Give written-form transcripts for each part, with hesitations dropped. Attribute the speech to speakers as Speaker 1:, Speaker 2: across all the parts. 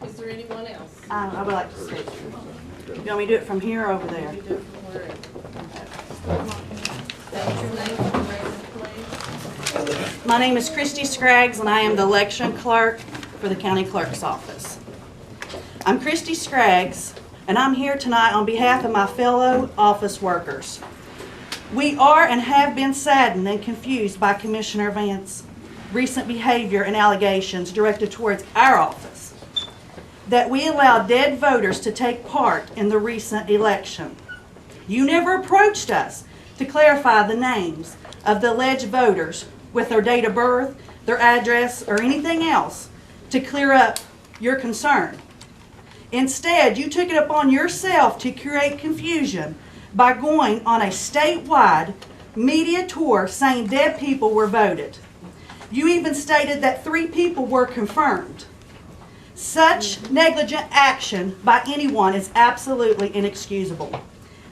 Speaker 1: Is there anyone else?
Speaker 2: I would like to speak. You want me to do it from here or over there?
Speaker 1: You do it from wherever. State your name for the record, please.
Speaker 2: My name is Kristy Scraggs, and I am the election clerk for the county clerk's office. I'm Kristy Scraggs, and I'm here tonight on behalf of my fellow office workers. We are and have been saddened and confused by Commissioner Vance's recent behavior and allegations directed towards our office, that we allowed dead voters to take part in the recent election. You never approached us to clarify the names of the alleged voters with their date of birth, their address, or anything else to clear up your concern. Instead, you took it upon yourself to create confusion by going on a statewide media tour saying dead people were voted. You even stated that 3 people were confirmed. Such negligent action by anyone is absolutely inexcusable.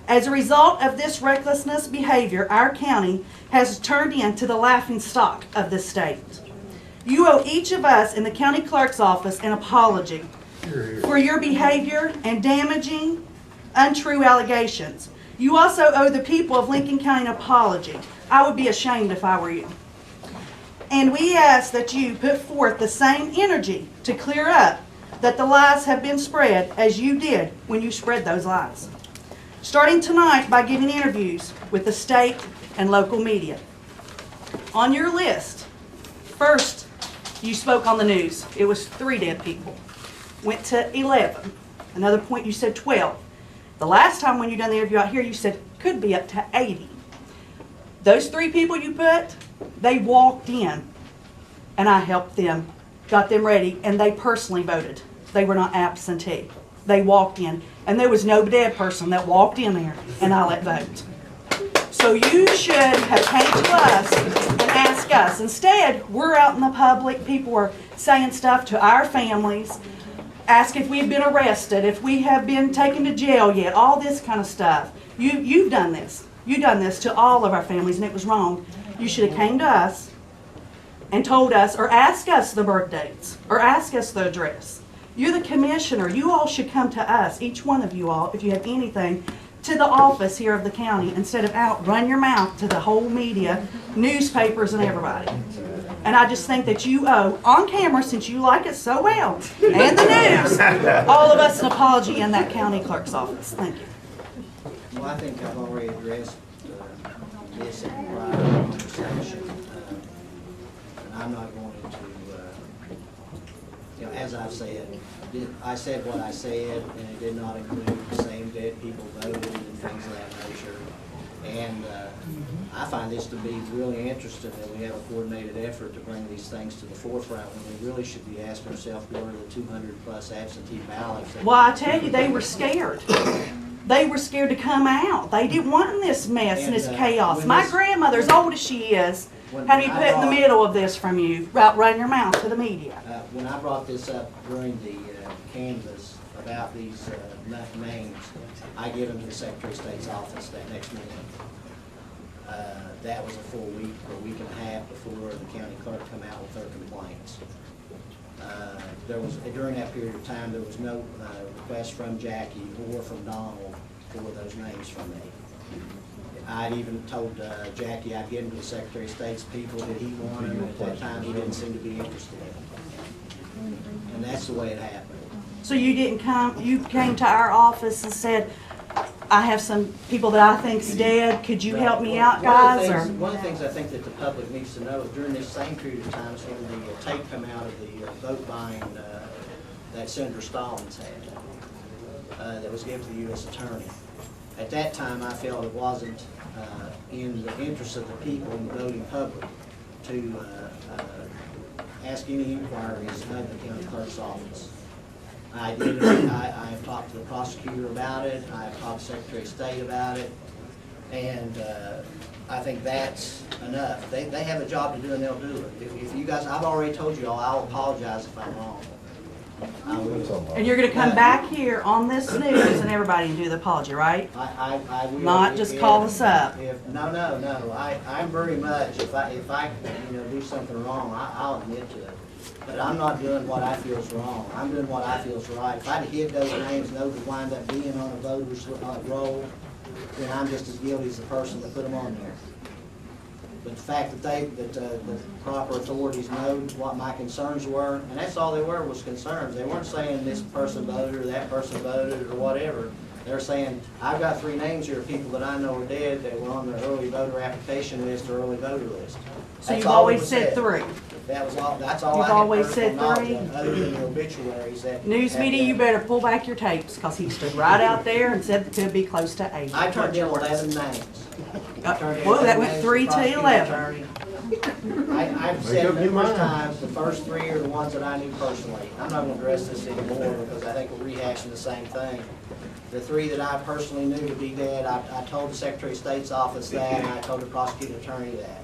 Speaker 2: As a result of this recklessness behavior, our county has turned into the laughingstock of this state. You owe each of us in the county clerk's office an apology for your behavior and damaging, untrue allegations. You also owe the people of Lincoln County an apology. I would be ashamed if I were you. And we ask that you put forth the same energy to clear up that the lies have been spread as you did when you spread those lies. Starting tonight by giving interviews with the state and local media. On your list, first you spoke on the news. It was 3 dead people. Went to 11. Another point you said 12. The last time when you done the interview out here, you said could be up to 80. Those 3 people you put, they walked in, and I helped them, got them ready, and they personally voted. They were not absentee. They walked in, and there was no dead person that walked in there, and I let vote. So you should have came to us and asked us. Instead, we're out in the public. People are saying stuff to our families, ask if we've been arrested, if we have been taken to jail yet, all this kind of stuff. You've done this. You've done this to all of our families, and it was wrong. You should have came to us and told us, or asked us the birth dates, or asked us the address. You're the commissioner. You all should come to us, each one of you all, if you have anything, to the office here of the county instead of out, run your mouth to the whole media, newspapers, and everybody. And I just think that you owe, on camera, since you like it so well, and the news, all of us an apology in that county clerk's office. Thank you.
Speaker 3: Well, I think I've already addressed this in prior conversation. And I'm not going to, as I've said, I said what I said, and it did not include the same dead people voted and things of that nature. And I find this to be really interesting that we have a coordinated effort to bring these things to the forefront when we really should be asking ourselves what are the 200+ absentee ballots.
Speaker 2: Well, I tell you, they were scared. They were scared to come out. They didn't want this mess and this chaos. My grandmother, as old as she is, had me put in the middle of this from you, run your mouth to the media.
Speaker 3: When I brought this up during the canvass about these names, I gave them to the Secretary of State's office that next morning. That was a full week or week and a half before the county clerk come out with their complaints. During that period of time, there was no request from Jackie or from Donald for those names from me. I'd even told Jackie I'd get him to the Secretary of State's people that he wanted, and at that time he didn't seem to be interested in them. And that's the way it happened.
Speaker 2: So you didn't come, you came to our office and said, I have some people that I think's dead, could you help me out, guys?
Speaker 3: One of the things I think that the public needs to know is during this same period of time is when the tape come out of the vote buying that Senator Stallings had, that was given to the U.S. Attorney. At that time, I felt it wasn't in the interest of the people and the voting public to ask any inquiries of the county clerk's office. I did. I have talked to the prosecutor about it. I have talked to the Secretary of State about it, and I think that's enough. They have a job to do, and they'll do it. If you guys, I've already told you all, I'll apologize if I'm wrong. I will.
Speaker 2: And you're gonna come back here on this news and everybody and do the apology, right?
Speaker 3: I will.
Speaker 2: Not just call us up.
Speaker 3: No, I'm very much, if I, do something wrong, I'll admit to it. But I'm not doing what I feel is wrong. I'm doing what I feel is right. If I'd hid those names and those would wind up being on a voter's roll, then I'm just as guilty as the person that put them on there. But the fact that the proper authorities know what my concerns were, and that's all they were, was concerns. They weren't saying this person voted or that person voted or whatever. They're saying, I've got 3 names here of people that I know are dead that were on the early voter application list or early voter list.
Speaker 2: So you've
Speaker 3: That's all it
Speaker 2: always
Speaker 3: was
Speaker 2: said 3.
Speaker 3: That was all, that's all
Speaker 2: You've
Speaker 3: I had
Speaker 2: always
Speaker 3: personal
Speaker 2: said
Speaker 3: knowledge
Speaker 2: 3?
Speaker 3: of, other than the obituaries that.
Speaker 2: News
Speaker 3: had
Speaker 2: media,
Speaker 3: been-
Speaker 2: you better pull back your tapes, because he stood right out there and said it could be close to 8.
Speaker 3: I turned in 11 names.
Speaker 2: Well, that went 3 to 11.
Speaker 3: I've said numerous times, the first 3 are the ones that I knew personally. I'm not gonna address this anymore because I think we're rehashing the same thing. The 3 that I personally knew to be dead, I told the Secretary of State's office that, and I told the prosecuting attorney that.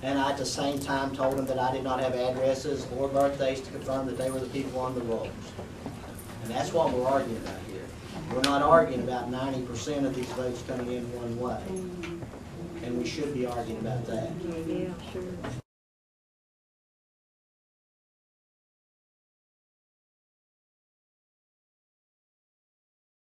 Speaker 3: And I at the same time told them that I did not have addresses or birthdays to confirm that they were the people on the rolls. And that's what we're arguing about here. We're not arguing about 90% of these votes coming in one way. And we should be arguing about that.
Speaker 4: Yeah, sure.